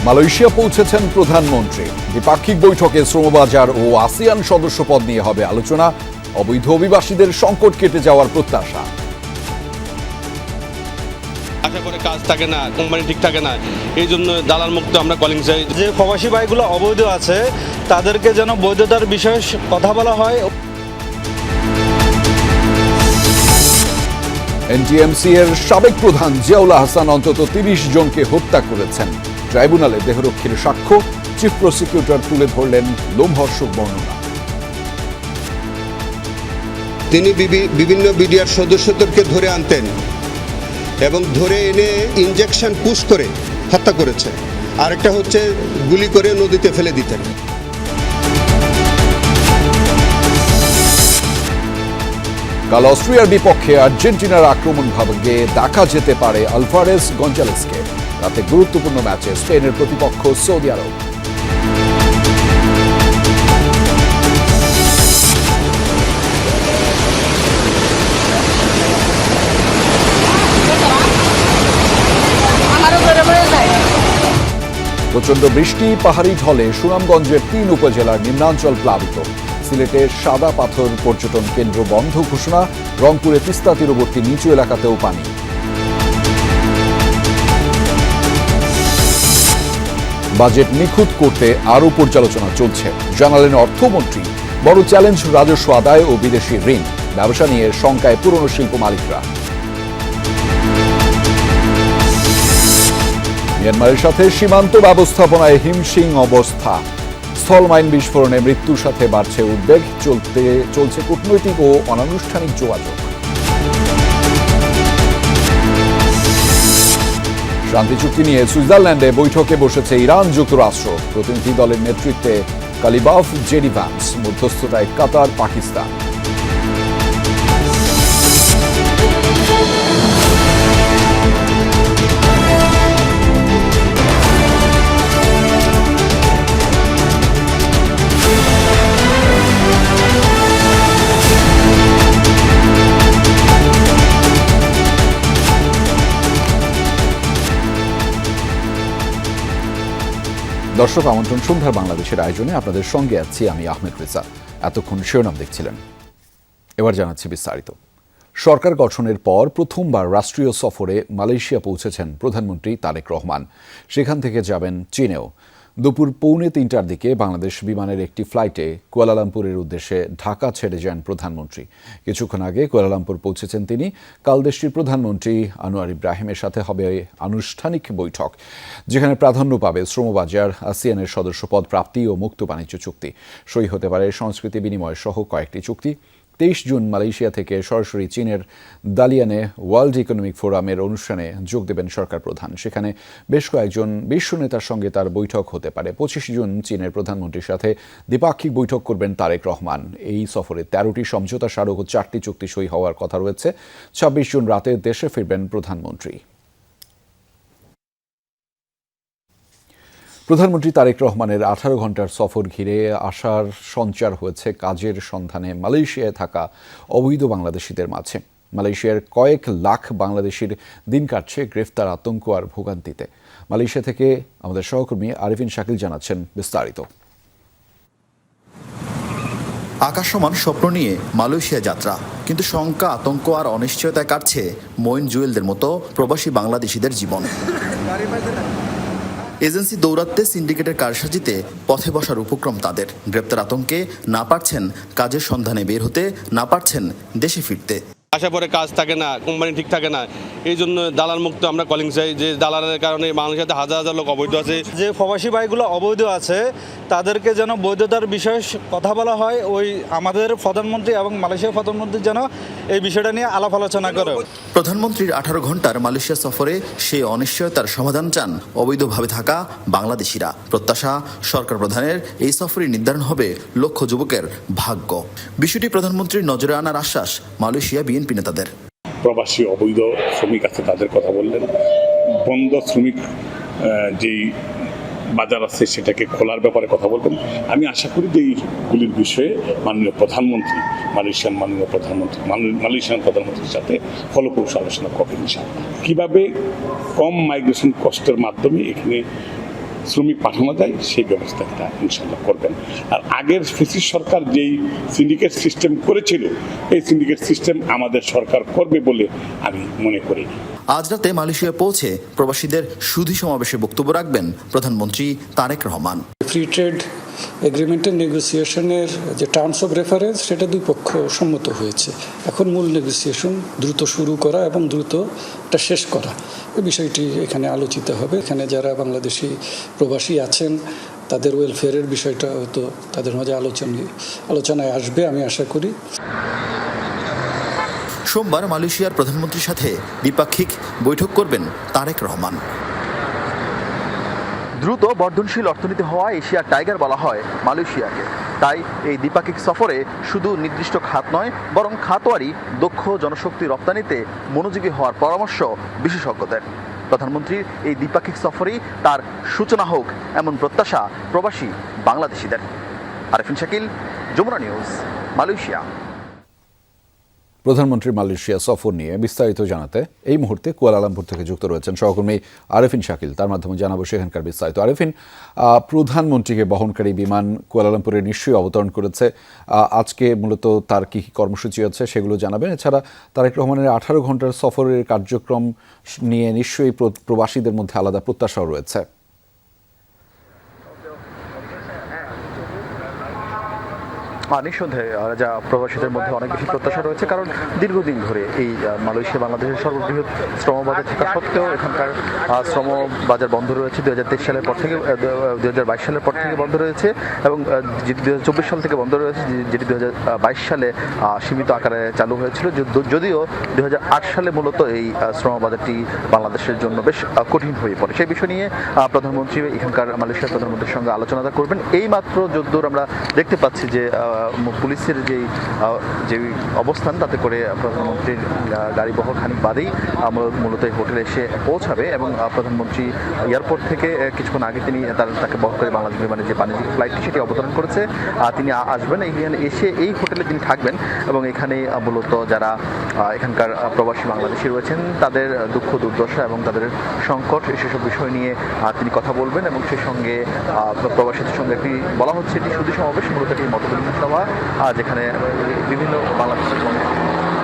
Malaysia পৌঁছেছেন প্রধানমন্ত্রী। দ্বিপাক্ষিক বৈঠকে শ্রমবাজার ও আসিয়ান সদস্যপদ নিয়ে হবে আলোচনা। অবৈধ অভিবাসীদের সংকট কেটে যাওয়ার প্রত্যাশা। আশা করে কাজ থাকে না, কোম্পানি ঠিক থাকে না, এই জন্য দালাল মুক্ত আমরা কলিং চাই। যে প্রবাসী ভাইগুলো অবৈধ আছে তাদেরকে যেন বৈধতার বিষয়ে কথা বলা হয়। এনটিএমসি এর সাবেক প্রধান জিয়াউল আহসান অন্তত ৩০ জনকে হত্যা করেছেন। ট্রাইব্যুনালে দেহরক্ষীর সাক্ষ্য, চিফ প্রসিকিউটর তুলে ধরলেন লোমহর্ষক বর্ণনা। তিনি বিভিন্ন বিডিআর সদস্যদেরকে ধরে আনতেন এবং ধরে এনে ইনজেকশন পুশ করে হত্যা করেছে। আরেকটা হচ্ছে গুলি করে নদীতে ফেলে দিতেন। কাল অস্ট্রিয়ার বিপক্ষে আর্জেন্টিনার আক্রমণ ভাগে দেখা যেতে পারে আলভারেজ গঞ্জালেসকে। রাতে গুরুত্বপূর্ণ ম্যাচে স্পেনের প্রতিপক্ষ সৌদি আরব। প্রচণ্ড বৃষ্টি, পাহাড়ি ঢলে সুনামগঞ্জের ৩ উপজেলার নিম্নাঞ্চল প্লাবিত। সিলেটের সাদা পাথর পর্যটন কেন্দ্র বন্ধ ঘোষণা। রংপুরে তিস্তা তীরবর্তী নিচু এলাকাতেও পানি। বাজেট নিখুঁত করতে আরও পর্যালোচনা চলছে, জানালেন অর্থমন্ত্রী। বড় চ্যালেঞ্জ রাজস্ব আদায় ও বিদেশি ঋণ। ব্যবসা নিয়ে শঙ্কায় পুরনো শিল্প মালিকরা। মিয়ানমারের সাথে সীমান্ত ব্যবস্থাপনায় হিমশিম অবস্থা। স্থল মাইন বিস্ফোরণে মৃত্যুর সাথে বাড়ছে উদ্বেগ। চলছে কূটনৈতিক ও অনানুষ্ঠানিক যোগাযোগ। শান্তি চুক্তি নিয়ে সুইজারল্যান্ডে বৈঠকে বসেছে ইরান যুক্তরাষ্ট্র। প্রতিনিধি দলের নেতৃত্বে কালিবাফ, জেডি ভ্যান্স, মধ্যস্থতায় কাতার, পাকিস্তান। দর্শক, আমন্ত্রণ সন্ধ্যার বাংলাদেশের আয়োজনে আপনাদের সঙ্গে আছি আমি আহমেদ রেজা। এতক্ষণ শিরোনাম দেখছিলেন, এবার জানাচ্ছি বিস্তারিত। সরকার গঠনের পর প্রথমবার রাষ্ট্রীয় সফরে মালয়েশিয়া পৌঁছেছেন প্রধানমন্ত্রী তারেক রহমান। সেখান থেকে যাবেন চীনেও। দুপুর 2:45টার দিকে বাংলাদেশ বিমানের একটি ফ্লাইটে কুয়ালালামপুরের উদ্দেশ্যে ঢাকা ছেড়ে যান প্রধানমন্ত্রী। কিছুক্ষণ আগে কুয়ালালামপুর পৌঁছেছেন তিনি। কাল দেশটির প্রধানমন্ত্রী আনোয়ার ইব্রাহিমের সাথে হবে আনুষ্ঠানিক বৈঠক, যেখানে প্রাধান্য পাবে শ্রমবাজার, আসিয়ানের সদস্যপদ প্রাপ্তি ও মুক্ত বাণিজ্য চুক্তি। সই হতে পারে সংস্কৃতি বিনিময় সহ কয়েকটি চুক্তি। 23 জুন মালয়েশিয়া থেকে সরাসরি চীনের দালিয়ানে ওয়ার্ল্ড ইকোনমিক ফোরামের অনুষ্ঠানে যোগ দেবেন সরকার প্রধান। সেখানে বেশ কয়েকজন বিশ্ব নেতার সঙ্গে তার বৈঠক হতে পারে। 25 জুন চীনের প্রধানমন্ত্রীর সাথে দ্বিপাক্ষিক বৈঠক করবেন তারেক রহমান। এই সফরে 13টি সমঝোতা স্মারক ও 4টি চুক্তি সই হওয়ার কথা রয়েছে। 26 জুন রাতে দেশে ফিরবেন প্রধানমন্ত্রী। প্রধানমন্ত্রী তারেক রহমানের 18 ঘণ্টার সফর ঘিরে আশার সঞ্চার হয়েছে কাজের সন্ধানে মালয়েশিয়ায় থাকা অবৈধ বাংলাদেশিদের মাঝে। মালয়েশিয়ার কয়েক লাখ বাংলাদেশির দিন কাটছে গ্রেফতার, আতঙ্ক আর ভোগান্তিতে। মালয়েশিয়া থেকে আমাদের সহকর্মী আরিফিন শাকিল জানাচ্ছেন বিস্তারিত। আকাশসমান স্বপ্ন নিয়ে মালয়েশিয়া যাত্রা, কিন্তু শঙ্কা, আতঙ্ক আর অনিশ্চয়তায় কাটছে মঈন জুয়েলদের মতো প্রবাসী বাংলাদেশিদের জীবন। এজেন্সি দৌরাত্মে সিন্ডিকেটের কারসাজিতে পথে বসার উপক্রম তাদের। গ্রেপ্তার আতঙ্কে না পারছেন কাজের সন্ধানে বের হতে, না পারছেন দেশে ফিরতে। আশা করে কাজ থাকে না, কোম্পানি ঠিক থাকে না, এই জন্য দালাল মুক্ত আমরা কলিং চাই। যে দালালের কারণে বাংলাদেশে হাজার হাজার লোক অবৈধ আছে। যে প্রবাসী ভাইগুলো অবৈধ আছে তাদেরকে যেন বৈধতার বিষয়ে কথা বলা হয়। ওই আমাদের প্রধানমন্ত্রী এবং মালয়েশিয়ার প্রধানমন্ত্রী যেন এই বিষয়টা নিয়ে আলাপ আলোচনা করে। প্রধানমন্ত্রীর 18 ঘণ্টার মালয়েশিয়া সফরে সেই অনিশ্চয়তার সমাধান চান অবৈধভাবে থাকা বাংলাদেশিরা। প্রত্যাশা, সরকার প্রধানের এই সফরে নির্ধারণ হবে লক্ষ যুবকের ভাগ্য। বিষয়টি প্রধানমন্ত্রীর নজরে আনার আশ্বাস মালয়েশিয়া বিএনপি নেতাদের। প্রবাসী অবৈধ শ্রমিক আছে তাদের কথা বললেন। বন্ধ শ্রমিক যেই বাজার আছে সেটাকে খোলার ব্যাপারে কথা বলবেন। আমি আশা করি যে এইগুলির বিষয়ে মাননীয় প্রধানমন্ত্রী, মালয়েশিয়ান প্রধানমন্ত্রীর সাথে ফলপ্রসূ আলোচনা করবেন। কীভাবে কম মাইগ্রেশন কষ্টের মাধ্যমে এখানে শ্রমিক পাঠানো যায় সেই ব্যবস্থাটা ইনশাল্লাহ করবেন। আর আগের ফেসিস সরকার যেই সিন্ডিকেট সিস্টেম করেছিল এই সিন্ডিকেট সিস্টেম আমাদের সরকার করবে বলে আমি মনে করি। আজ রাতে মালয়েশিয়া পৌঁছে প্রবাসীদের সুধী সমাবেশে বক্তব্য রাখবেন প্রধানমন্ত্রী তারেক রহমান। ফ্রি ট্রেড এগ্রিমেন্টের নেগোসিয়েশনের যে টার্মস অফ রেফারেন্স সেটা দুই পক্ষ সম্মত হয়েছে। এখন মূল নেগোসিয়েশন দ্রুত শুরু করা এবং দ্রুত এটা শেষ করা, এই বিষয়টি এখানে আলোচিত হবে। এখানে যারা বাংলাদেশি প্রবাসী আছেন তাদের ওয়েলফেয়ারের বিষয়টা হয়তো তাদের মাঝে আলোচনায় আসবে আমি আশা করি। সোমবার মালয়েশিয়ার প্রধানমন্ত্রীর সাথে দ্বিপাক্ষিক বৈঠক করবেন তারেক রহমান। দ্রুত বর্ধনশীল অর্থনীতি হওয়া এশিয়ার টাইগার বলা হয় মালয়েশিয়াকে। তাই এই দ্বিপাক্ষিক সফরে শুধু নির্দিষ্ট খাত নয় বরং খাতওয়ারি দক্ষ জনশক্তি রপ্তানিতে মনোযোগী হওয়ার পরামর্শ বিশেষজ্ঞদের। প্রধানমন্ত্রীর এই দ্বিপাক্ষিক সফরেই তার সূচনা হোক এমন প্রত্যাশা প্রবাসী বাংলাদেশিদের। আরেফিন শাকিল, যমুনা নিউজ, মালয়েশিয়া। প্রধানমন্ত্রীর মালয়েশিয়া সফর নিয়ে বিস্তারিত জানাতে এই মুহূর্তে কুয়ালালামপুর থেকে যুক্ত রয়েছেন সহকর্মী আরেফিন শাকিল। তার মাধ্যমে জানাবো সেখানকার বিস্তারিত। আরেফিন, প্রধানমন্ত্রীকে বহনকারী বিমান কুয়ালালামপুরে নিশ্চয়ই অবতরণ করেছে। আজকে মূলত তার কী কী কর্মসূচি আছে সেগুলো জানাবেন। এছাড়া তারেক রহমানের 18 ঘন্টার সফরের কার্যক্রম নিয়ে নিশ্চয়ই প্রবাসীদের মধ্যে আলাদা প্রত্যাশাও রয়েছে। নিঃসন্দেহে যা প্রবাসীদের মধ্যে অনেক বেশি প্রত্যাশা রয়েছে, কারণ দীর্ঘদিন ধরে এই মালয়েশিয়া বাংলাদেশের সর্ববৃহৎ শ্রমবাজার থাকা সত্ত্বেও এখানকার শ্রমবাজার বন্ধ রয়েছে 2023 সালের পর থেকে। 2022 সালের পর থেকে বন্ধ রয়েছে এবং 2024 সাল থেকে বন্ধ রয়েছে, যেটি 2022 সালে সীমিত আকারে চালু হয়েছিল। যদিও 2008 সালে মূলত এই শ্রমবাজারটি বাংলাদেশের জন্য বেশ কঠিন হয়ে পড়ে। সেই বিষয় নিয়ে প্রধানমন্ত্রী এখানকার মালয়েশিয়ার প্রধানমন্ত্রীর সঙ্গে আলোচনা করবেন। এই মাত্র যদ্দূর আমরা দেখতে পাচ্ছি যে পুলিশের যে অবস্থান, তাতে করে প্রধানমন্ত্রীর গাড়ি বহর খানিক বাদেই মূলত এই হোটেলে এসে পৌঁছাবে এবং প্রধানমন্ত্রী এয়ারপোর্ট থেকে কিছুক্ষণ আগে তিনি তাকে বহর করে বাংলাদেশ বিমানের যে বাণিজ্যিক ফ্লাইটটি সেটি অবতরণ করেছে। তিনি আসবেন, এখানে এসে এই হোটেলে তিনি থাকবেন এবং এখানে মূলত যারা এখানকার প্রবাসী বাংলাদেশি রয়েছেন তাদের দুঃখ দুর্দশা এবং তাদের সংকট সেসব বিষয় নিয়ে তিনি কথা বলবেন এবং সেই সঙ্গে প্রবাসীদের সঙ্গে একটি বলা হচ্ছে এটি সুধী সমাবেশ, মূলত একটি মতবিনিময় সভা, যেখানে বিভিন্ন বাংলাদেশের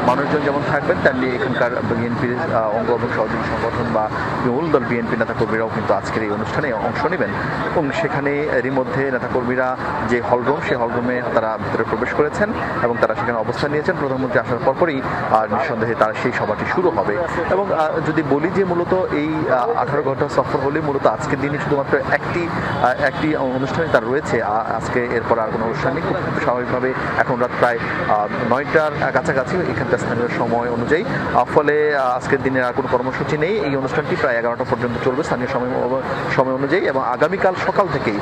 মানুষজন যেমন থাকবেন তেমনি এখানকার বিএনপির অঙ্গ এবং সহযোগী সংগঠন বা মূল দল বিএনপি নেতাকর্মীরাও কিন্তু আজকের এই অনুষ্ঠানে অংশ নেবেন এবং সেখানে এরই মধ্যে নেতাকর্মীরা যে হলরুম, সেই হলরুমে তারা ভিতরে প্রবেশ করেছেন এবং তারা সেখানে অবস্থান নিয়েছেন। প্রধানমন্ত্রী আসার পরপরই নিঃসন্দেহে তার সেই সভাটি শুরু হবে এবং যদি বলি যে মূলত এই 18 ঘন্টা সফর হলে মূলত আজকের দিনে শুধুমাত্র একটি অনুষ্ঠানে তার রয়েছে। আজকে এরপর আর কোনো অনুষ্ঠান নেই। খুব স্বাভাবিকভাবে এখন রাত প্রায় 9টার কাছাকাছি এখানকার স্থানীয় সময় অনুযায়ী, ফলে আজকের দিনে আর কোনো কর্মসূচি নেই। এই অনুষ্ঠানটি প্রায় 11টা পর্যন্ত চলবে স্থানীয় সময় অনুযায়ী এবং আগামীকাল সকাল থেকেই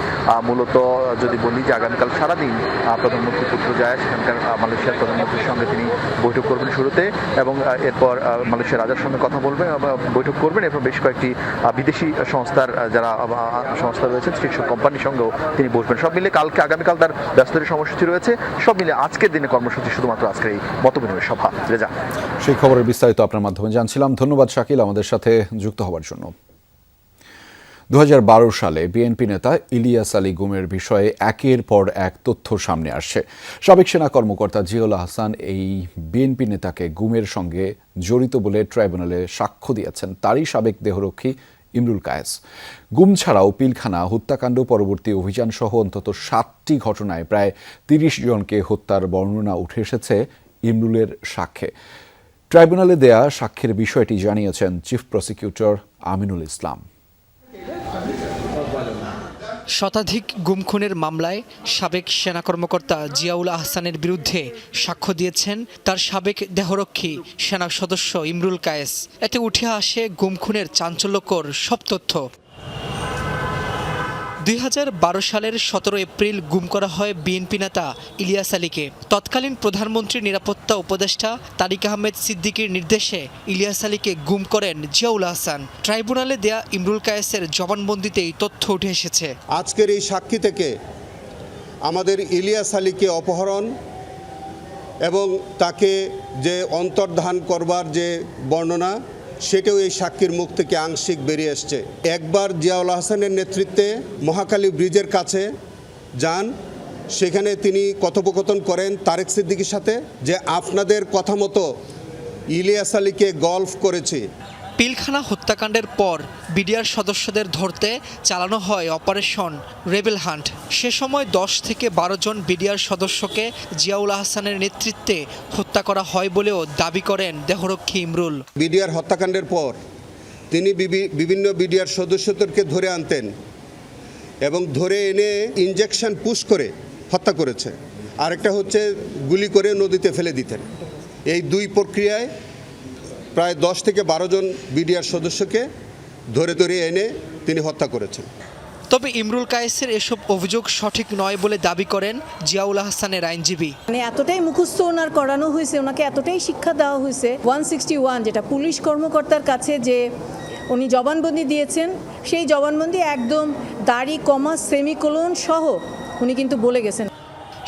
মূলত যদি বলি যে আগামীকাল সারাদিন প্রধানমন্ত্রী পুত্রজায়া সেখানকার মালয়েশিয়ার প্রধানমন্ত্রীর সঙ্গে তিনি বৈঠক করবেন শুরুতে এবং এরপর মালয়েশিয়ার রাজার সঙ্গে কথা বলবেন, বৈঠক করবেন। এরপর বেশ কয়েকটি বিদেশি সংস্থার যারা সংস্থা রয়েছে শীর্ষ কোম্পানির সঙ্গেও তিনি বসবেন। সব মিলে আগামীকাল তার ব্যস্ততার সময়সূচি রয়েছে। সব মিলে আজকের দিনে কর্মসূচি শুধুমাত্র আজকের এই মতবিনিময় সভা। রেজা, সেই খবরের বিস্তারিত আপনার মাধ্যমে জানছিলাম। ধন্যবাদ শাকিল আমাদের সাথে যুক্ত হওয়ার জন্য। 2012 সালে বিএনপি নেতা ইলিয়াস আলী গুমের বিষয়ে একের পর এক তথ্য সামনে আসছে। সাবেক সেনা কর্মকর্তা জিয়াউল আহসান এই বিএনপি নেতাকে গুমের সঙ্গে জড়িত বলে ট্রাইব্যুনালে সাক্ষ্য দিয়েছেন তারই সাবেক দেহরক্ষী ইমরুল কায়েস। গুম ছাড়াও পিলখানা হত্যাকাণ্ড পরবর্তী অভিযান সহ অন্তত 7টি ঘটনায় প্রায় 30 জনকে হত্যার বর্ণনা উঠে এসেছে ইমরুলের সাক্ষ্যে। ট্রাইব্যুনালে দেয়া সাক্ষ্যের বিষয়টি জানিয়েছেন চিফ প্রসিকিউটর আমিনুল ইসলাম। শতাধিক গুম-খুনের মামলায় সাবেক সেনা কর্মকর্তা জিয়াউল আহসানের বিরুদ্ধে সাক্ষ্য দিয়েছেন তার সাবেক দেহরক্ষী সেনা সদস্য ইমরুল কায়েস। এতে উঠে আসে গুম-খুনের চাঞ্চল্যকর সব তথ্য। 2012 সালের 17 এপ্রিল গুম করা হয় বিএনপি নেতা ইলিয়াস আলীকে। তৎকালীন প্রধানমন্ত্রীর নিরাপত্তা উপদেষ্টা তারিক আহমেদ সিদ্দিকীর নির্দেশে ইলিয়াস আলীকে গুম করেন জিয়াউল আহসান। ট্রাইব্যুনালে দেয়া ইমরুল কায়েসের জবানবন্দিতেই তথ্য উঠে এসেছে। আজকের এই সাক্ষী থেকে আমাদের ইলিয়াস আলীকে অপহরণ এবং তাকে যে অন্তর্ধান করবার যে বর্ণনা, সেটাও এই সাক্ষীর মুখ থেকে আংশিক বেরিয়ে এসছে। একবার জিয়াউল হাসানের নেতৃত্বে মহাখালী ব্রিজের কাছে যান, সেখানে তিনি কথোপকথন করেন তারেক সিদ্দিকীর সাথে যে আপনাদের কথা মতো ইলিয়াস আলীকে গল্ফ করেছি। পিলখানা হত্যাকাণ্ডের পর বিডিআর সদস্যদের ধরতে চালানো হয় অপারেশন রেবেল হান্ট। সে সময় 10 থেকে 12 জন বিডিআর সদস্যকে জিয়াউল হাসানের নেতৃত্বে হত্যা করা হয় বলেও দাবি করেন দেহরক্ষী ইমরুল। বিডিআর হত্যাকাণ্ডের পর তিনি বিভিন্ন বিডিআর সদস্যদেরকে ধরে আনতেন এবং ধরে এনে ইনজেকশন পুশ করে হত্যা করেছে। আরেকটা হচ্ছে গুলি করে নদীতে ফেলে দিতেন। এই দুই প্রক্রিয়ায় প্রায় 10 থেকে 12 জন বিডিআর সদস্যকে ধরে এনে তিনি হত্যা করেছেন। তবে ইমরুল কায়েসের এসব অভিযোগ সঠিক নয় বলে দাবি করেন জিয়াউল হাসানের আইনজীবী। মানে এতটাই মুখস্থ ওনার করানো হয়েছে, ওনাকে এতটাই শিক্ষা দেওয়া হয়েছে। 161 যেটা পুলিশ কর্মকর্তার কাছে যে উনি জবানবন্দি দিয়েছেন, সেই জবানবন্দি একদম দাড়ি কমা সেমিকোলন সহ উনি কিন্তু বলে গেছেন।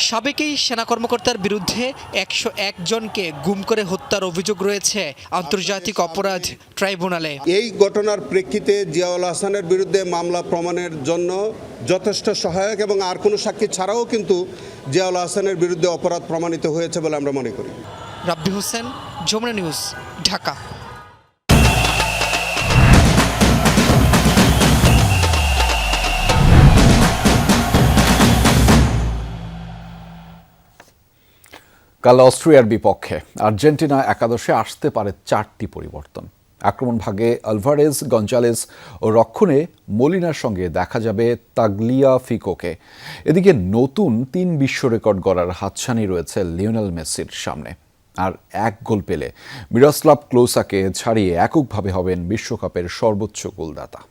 সাবেক এই সেনা কর্মকর্তার বিরুদ্ধে 101 জনকে গুম করে হত্যার অভিযোগ রয়েছে আন্তর্জাতিক অপরাধ ট্রাইব্যুনালে। এই ঘটনার প্রেক্ষিতে জিয়াউল হাসানের বিরুদ্ধে মামলা প্রমাণের জন্য যথেষ্ট সহায়ক এবং আর কোনো সাক্ষী ছাড়াও কিন্তু জিয়াউল হাসানের বিরুদ্ধে অপরাধ প্রমাণিত হয়েছে বলে আমরা মনে করি। রাব্বি হোসেন, যমুনা নিউজ, ঢাকা। কাল অস্ট্রিয়ার বিপক্ষে আর্জেন্টিনা একাদশে আসতে পারে 4টি পরিবর্তন। আক্রমণ ভাগে আলভারেজ, গঞ্জালেস ও রক্ষণে মলিনার সঙ্গে দেখা যাবে তাগলিয়াফিকোকে। এদিকে নতুন 3 বিশ্ব রেকর্ড গড়ার হাতছানি রয়েছে লিওনেল মেসির সামনে। আর 1 গোল পেলে মিরোস্লাভ ক্লোসাকে ছাড়িয়ে এককভাবে হবেন বিশ্বকাপের সর্বোচ্চ গোলদাতা।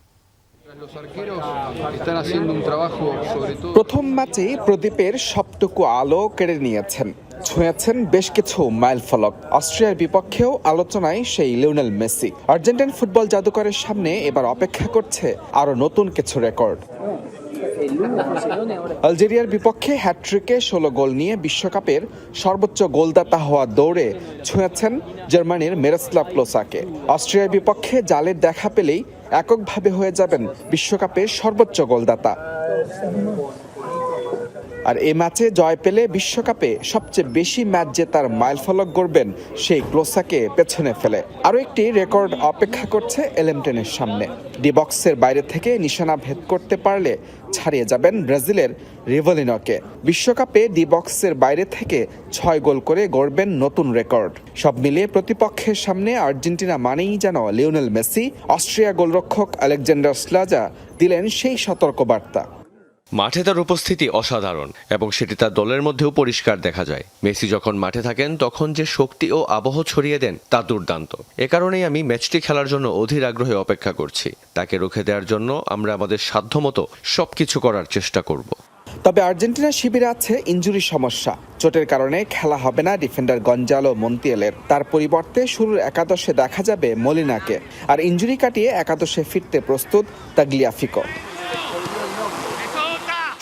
প্রথম ম্যাচেই প্রদীপের সবটুকু আলো কেড়ে নিয়েছেন, ছুঁয়েছেন বেশ কিছু মাইল ফলক। অস্ট্রিয়ার বিপক্ষেও আলোচনায় সেই লিওনেল মেসি। আর্জেন্টাইন ফুটবল জাদুকরের সামনে এবার অপেক্ষা করছে আরো নতুন কিছু রেকর্ড। আলজেরিয়ার বিপক্ষে হ্যাটট্রিকে 16 গোল নিয়ে বিশ্বকাপের সর্বোচ্চ গোলদাতা হওয়ার দৌড়ে ছুঁয়েছেন জার্মানির মিরোস্লাভ ক্লোসাকে। অস্ট্রিয়ার বিপক্ষে জালের দেখা পেলেই এককভাবে হয়ে যাবেন বিশ্বকাপের সর্বোচ্চ গোলদাতা। আর এই ম্যাচে জয় পেলে বিশ্বকাপে সবচেয়ে বেশি ম্যাচ জেতার মাইলফলক গড়বেন সেই ক্লোসাকে পেছনে ফেলে। আরও একটি রেকর্ড অপেক্ষা করছে এলেমটেনের সামনে। ডি বক্সের বাইরে থেকে নিশানা ভেদ করতে পারলে ছাড়িয়ে যাবেন ব্রাজিলের রিভলিনোকে। বিশ্বকাপে ডি বক্সের বাইরে থেকে 6 গোল করে গড়বেন নতুন রেকর্ড। সব মিলিয়ে প্রতিপক্ষের সামনে আর্জেন্টিনা মানেই যেন লিওনেল মেসি। অস্ট্রিয়া গোলরক্ষক আলেকজান্ডার স্লাজা দিলেন সেই সতর্কবার্তা। মাঠে তার উপস্থিতি অসাধারণ এবং সেটি তার দলের মধ্যেও পরিষ্কার দেখা যায়। মেসি যখন মাঠে থাকেন তখন যে শক্তি ও আবহ ছড়িয়ে দেন তা দুর্দান্ত। এ কারণেই আমি ম্যাচটি খেলার জন্য অধীর আগ্রহে অপেক্ষা করছি। তাকে রুখে দেওয়ার জন্য আমরা আমাদের সাধ্যমতো সবকিছু করার চেষ্টা করব। তবে আর্জেন্টিনার শিবিরে আছে ইনজুরি সমস্যা। চোটের কারণে খেলা হবে না ডিফেন্ডার গঞ্জালো মন্তিয়ালের। তার পরিবর্তে শুরুর একাদশে দেখা যাবে মলিনাকে। আর ইনজুরি কাটিয়ে একাদশে ফিরতে প্রস্তুত তাগলিয়াফিকো।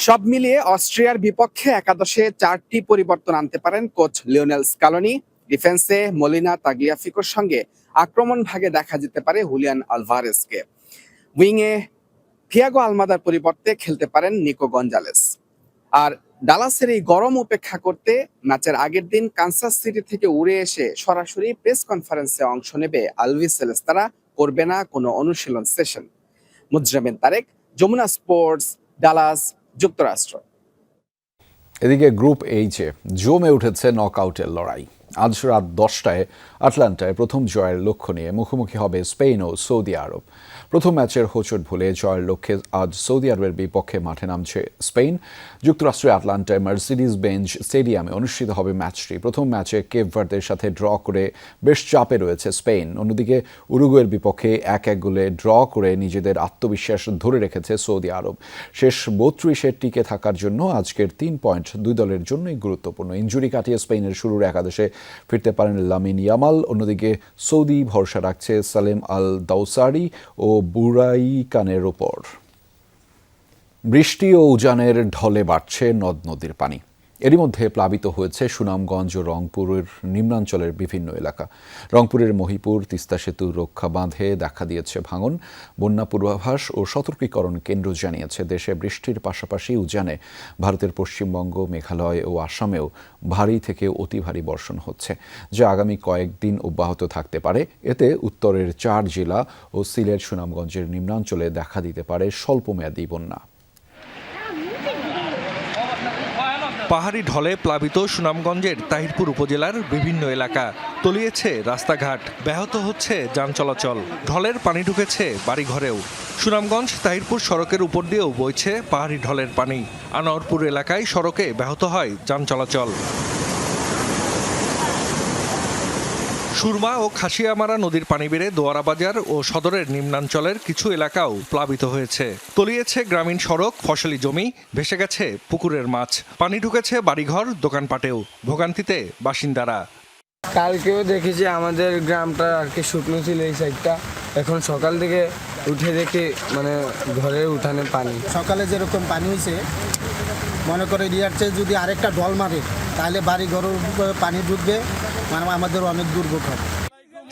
সব মিলিয়ে অস্ট্রিয়ার বিপক্ষে একাদশে 4টি পরিবর্তন আনতে পারেন কোচ লিওনেল স্কালোনি। ডিফেন্সে মলিনা, তাগলিয়াফিকোর সঙ্গে আক্রমণ ভাগে দেখা যেতে পারে হুলিয়ান আলভারেজকে। উইংয়ে থিয়াগো আলমাদার পরিবর্তে খেলতে পারেন নিকো গঞ্জালেস। আর ডালাসের এই গরম উপেক্ষা করতে ম্যাচের আগের দিন কানসাস সিটি থেকে উড়ে এসে সরাসরি প্রেস কনফারেন্সে অংশ নেবে আলভিস সেলেস্তারা। করবে না কোনো অনুশীলন সেশন। মুজরামিন তারেক, যমুনা স্পোর্টস, ডালাস, যুক্তরাষ্ট্র। এদিকে গ্রুপ এইচে জমে উঠেছে নকআউটের লড়াই। আজ রাত 10টায় আটলান্টায় প্রথম জয়ের লক্ষ্য নিয়ে মুখোমুখি হবে স্পেন ও সৌদি আরব। প্রথম ম্যাচের হোঁচট ভুলে জয়ের লক্ষ্যে আজ সৌদি আরবের বিপক্ষে মাঠে নামছে স্পেন। যুক্তরাষ্ট্রের আটলান্টায় মার্সিডিজ বেঞ্জ স্টেডিয়ামে অনুষ্ঠিত হবে ম্যাচটি। প্রথম ম্যাচে কেপ ভার্দের সাথে ড্র করে বেশ চাপে রয়েছে স্পেন। অন্যদিকে উরুগুয়ের বিপক্ষে 1-1 গোলে ড্র করে নিজেদের আত্মবিশ্বাস ধরে রেখেছে সৌদি আরব। শেষ 32-এ টিকে থাকার জন্য আজকের 3 পয়েন্ট দুই দলের জন্যই গুরুত্বপূর্ণ। ইনজুরি কাটিয়ে স্পেনের শুরুর একাদশে ফিরতে পারেন লামিন ইয়ামাল। অন্যদিকে সৌদি ভরসা রাখছে সালেম আল দাউসারি ও বুরাইকানের ওপর। বৃষ্টি ও উজানের ঢলে বাড়ছে নদ নদীর পানি। এরই মধ্যে প্লাবিত হয়েছে সুনামগঞ্জ ও রংপুরের নিম্নাঞ্চলের বিভিন্ন এলাকা। রংপুরের মহিপুর তিস্তা সেতু রক্ষা বাঁধে দেখা দিয়েছে ভাঙন। বন্যা পূর্বাভাস ও সতর্কীকরণ কেন্দ্র জানিয়েছে দেশে বৃষ্টির পাশাপাশি উজানে ভারতের পশ্চিমবঙ্গ, মেঘালয় ও আসামেও ভারী থেকে অতি ভারী বর্ষণ হচ্ছে, যা আগামী কয়েকদিন অব্যাহত থাকতে পারে। এতে উত্তরের 4 জেলা ও সিলেট, সুনামগঞ্জের নিম্নাঞ্চলে দেখা দিতে পারে স্বল্পমেয়াদী বন্যা। পাহাড়ি ঢলে প্লাবিত সুনামগঞ্জের তাহিরপুর উপজেলার বিভিন্ন এলাকা, তলিয়েছে রাস্তাঘাট, ব্যাহত হচ্ছে যান চলাচল। ঢলের পানি ঢুকেছে বাড়িঘরেও। সুনামগঞ্জ তাহিরপুর সড়কের উপর দিয়েও বইছে পাহাড়ি ঢলের পানি। আনোয়ারপুর এলাকায় সড়কে ব্যাহত হয় যান চলাচল। সুরমা ও খাসিয়ামারা নদীর পানি বেড়ে দোয়ারা বাজার ও সদরের নিম্নাঞ্চলের কিছু এলাকাও প্লাবিত হয়েছে। তলিয়েছে গ্রামীণ সড়ক, ফসলি জমি, ভেসে গেছে পুকুরের মাছ। পানি ঢুকেছে বাড়িঘর, দোকানপাটেও। ভোগান্তিতে বাসিন্দারা। কালকেও দেখেছি আমাদের গ্রামটা আর কি শুকনো ছিল এই সাইডটা, এখন সকাল থেকে উঠে দেখি মানে ঘরের উঠানে পানি। সকালে যেরকম পানি হয়েছে, মনে করে ইয়ার চেয়ে যদি আরেকটা ঢল মারে তাহলে বাড়ি ঘরের পানি ঢুকবে, মানে আমাদের অনেক দুর্ভোগ হবে।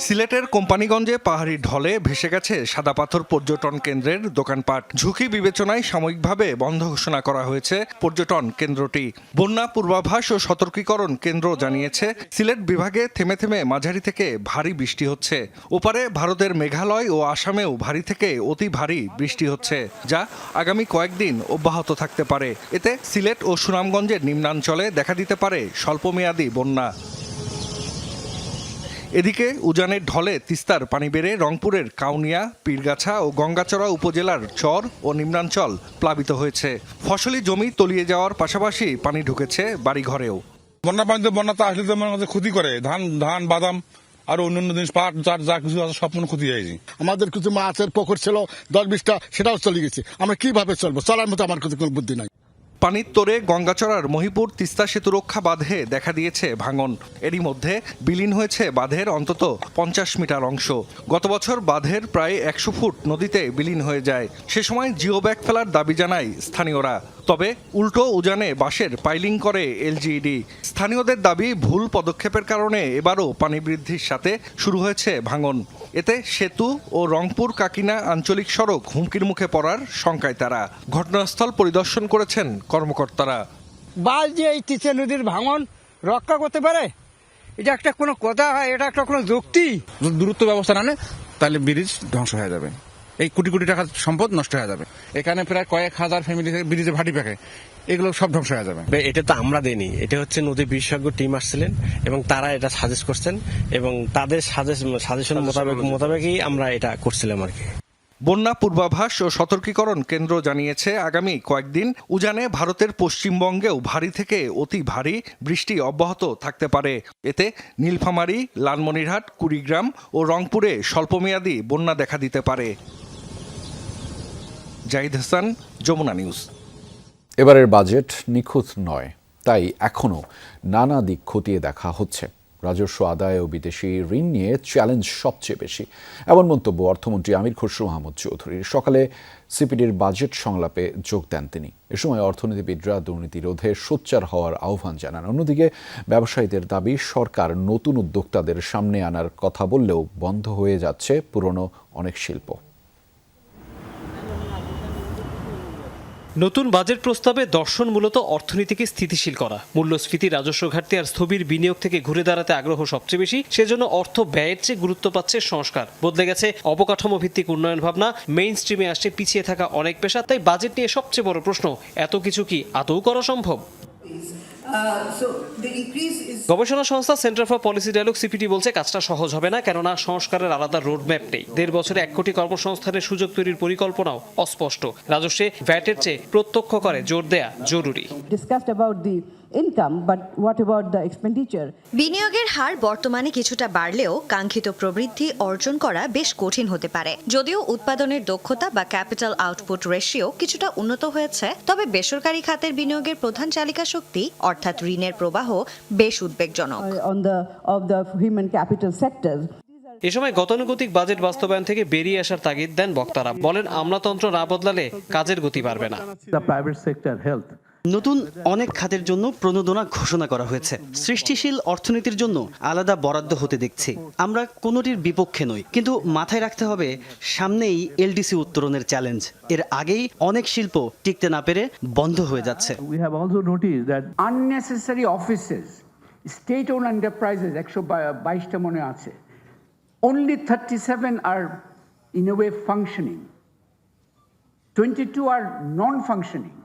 সিলেটের কোম্পানিগঞ্জে পাহাড়ি ঢলে ভেসে গেছে সাদা পাথর পর্যটন কেন্দ্রের দোকানপাট। ঝুঁকি বিবেচনায় সাময়িকভাবে বন্ধ ঘোষণা করা হয়েছে পর্যটন কেন্দ্রটি। বন্যা পূর্বাভাস ও সতর্কীকরণ কেন্দ্র জানিয়েছে সিলেট বিভাগে থেমে থেমে মাঝারি থেকে ভারী বৃষ্টি হচ্ছে। ওপারে ভারতের মেঘালয় ও আসামেও ভারী থেকে অতি ভারী বৃষ্টি হচ্ছে, যা আগামী কয়েকদিন অব্যাহত থাকতে পারে। এতে সিলেট ও সুনামগঞ্জের নিম্নাঞ্চলে দেখা দিতে পারে স্বল্পমেয়াদী বন্যা। এদিকে উজানের ঢলে তিস্তার পানি বেড়ে রংপুরের কাউনিয়া, পীরগাছা ও গঙ্গাচড়া উপজেলার চর ও নিম্নাঞ্চল প্লাবিত হয়েছে। ফসলি জমি তলিয়ে যাওয়ার পাশাপাশি পানি ঢুকেছে বাড়িঘরেও। বন্যাতে আসলে তো আমাদের ক্ষতি করে, ধান বাদাম আর অন্যান্য জিনিস, পাট যা কিছু আছে সব ক্ষতি হয়েছে। আমাদের কিছু মাছের পুকুর ছিল 10-20টা, সেটাও চলে গেছে। আমরা কিভাবে চলবো? চলার মতো আমার কোনো বুদ্ধি নাই। পানির তোরে গঙ্গাচড়ার মহিপুর তিস্তা সেতু রক্ষা বাঁধে দেখা দিয়েছে ভাঙন। এরই মধ্যে বিলীন হয়েছে বাঁধের অন্তত 50 মিটার অংশ। গত বছর বাঁধের প্রায় 100 ফুট নদীতে বিলীন হয়ে যায়। সে সময় জিও ব্যাগ ফেলার দাবি জানায় স্থানীয়রা। তবে উল্টো উজানে বাঁশের পাইলিং করে এলজিইডি। স্থানীয়দের দাবি, ভুল পদক্ষেপের কারণে এবারও পানি বৃদ্ধির সাথে শুরু হয়েছে ভাঙন। এতে সেতু ও রংপুর কাকিনা আঞ্চলিক সড়ক হুমকির মুখে পড়ার শঙ্কায় তারা। ঘটনাস্থল পরিদর্শন করেছেন কর্মকর্তারা। বাল যে এই তিস্তা নদীর ভাঙন রক্ষা করতে পারে, এটা একটা কোনো কথা হয়? এটা একটা কোনো যুক্তি? দ্রুত ব্যবস্থা না নেয় তাহলে ব্রিজ ধ্বংস হয়ে যাবে। এই কোটি কোটি টাকার সম্পদ নষ্ট হয়ে যাবে। এখানে প্রায় কয়েক হাজার ফ্যামিলি ব্রিজে ভাটি পাকে, এগুলো সব ধ্বংস হয়ে যাবে। এটা তো আমরা দেইনি, এটা হচ্ছে নদী বিশেষজ্ঞ টিম আসছিলেন এবং তারা এটা সাজেস্ট করছেন এবং তাদের সাজেশন মোতাবেকই আমরা এটা করছিলাম আর কি। বন্যা পূর্বাভাস ও সতর্কীকরণ কেন্দ্র জানিয়েছে আগামী কয়েকদিন উজানে ভারতের পশ্চিমবঙ্গেও ভারী থেকে অতি ভারী বৃষ্টি অব্যাহত থাকতে পারে। এতে নীলফামারী, লালমনিরহাট, কুড়িগ্রাম ও রংপুরে স্বল্পমেয়াদী বন্যা দেখা দিতে পারে। জাহিদ হাসান, যমুনা নিউজ। এবারের বাজেট নিখুঁত নয়, তাই এখনও নানা দিক খতিয়ে দেখা হচ্ছে। রাজস্ব আদায় ও বিদেশি ঋণ নিয়ে চ্যালেঞ্জ সবচেয়ে বেশি, এমন মন্তব্য অর্থমন্ত্রী আমির খসরু মাহমুদ চৌধুরীর। সকালে সিপিডির বাজেট সংলাপে যোগ দেন তিনি। এ সময় অর্থনীতিবিদরা দুর্নীতি রোধে সোচ্চার হওয়ার আহ্বান জানান। অন্যদিকে ব্যবসায়ীদের দাবি, সরকার নতুন উদ্যোক্তাদের সামনে আনার কথা বললেও বন্ধ হয়ে যাচ্ছে পুরনো অনেক শিল্প। নতুন বাজেট প্রস্তাবে দর্শন মূলত অর্থনীতিকে স্থিতিশীল করা। মূল্যস্ফীতি, রাজস্ব ঘাটতি আর স্থবির বিনিয়োগ থেকে ঘুরে দাঁড়াতে আগ্রহ সবচেয়ে বেশি। সেজন্য অর্থ ব্যয়ের চেয়ে গুরুত্ব পাচ্ছে সংস্কার। বদলে গেছে অবকাঠামো ভিত্তিক উন্নয়ন ভাবনা, মেইন স্ট্রিমে আসছে পিছিয়ে থাকা অনেক পেশা। তাই বাজেট নিয়ে সবচেয়ে বড় প্রশ্ন, এত কিছু কি আদৌ করা সম্ভব? গবেষণা সংস্থা centre for policy dialogue CPD বলছে কাজটা সহজ হবে না, কেননা সংস্কারের আলাদা রোডম্যাপ নেই। 1.5 বছরে 1 কোটি কর্মসংস্থানের সুযোগ তৈরির পরিকল্পনাও অস্পষ্ট। রাজস্বে ভ্যাটের চেয়ে প্রত্যক্ষ করে জোর দেয়া জরুরি। বিনিয়োগের হার বর্তমানে কিছুটা বাড়লেও কাঙ্ক্ষিত প্রবৃদ্ধি অর্জন করা বেশ কঠিন হতে পারে। যদিও উৎপাদনের দক্ষতা বা ক্যাপিটাল আউটপুট রেশিও কিছুটা উন্নত হয়েছে, তবে বেসরকারি খাতের বিনিয়োগের প্রধান চালিকা শক্তি অর্থাৎ ঋণের প্রবাহ বেশ উদ্বেগজনক। এ সময় গতানুগতিক বাজেট বাস্তবায়ন থেকে বেরিয়ে আসার তাগিদ দেন বক্তারা। বলেন, আমলাতন্ত্র না বদলালে কাজের গতি বাড়বে না। নতুন অনেক খাতের জন্য প্রণোদনা ঘোষণা করা হয়েছে। সৃষ্টিশীল অর্থনীতির জন্য আলাদা বরাদ্দ হতে দেখছি। আমরা কোনোটির বিপক্ষে নই, কিন্তু মাথায় রাখতে হবে সামনেই এলডিসি উত্তরণের চ্যালেঞ্জ। এর আগেই অনেক শিল্প টিকতে না পেরে বন্ধ হয়ে যাচ্ছে। We have also noticed that unnecessary offices, state-owned enterprises 122টা মনে আছে, only 37 are in a way functioning, 22 are non-functioning.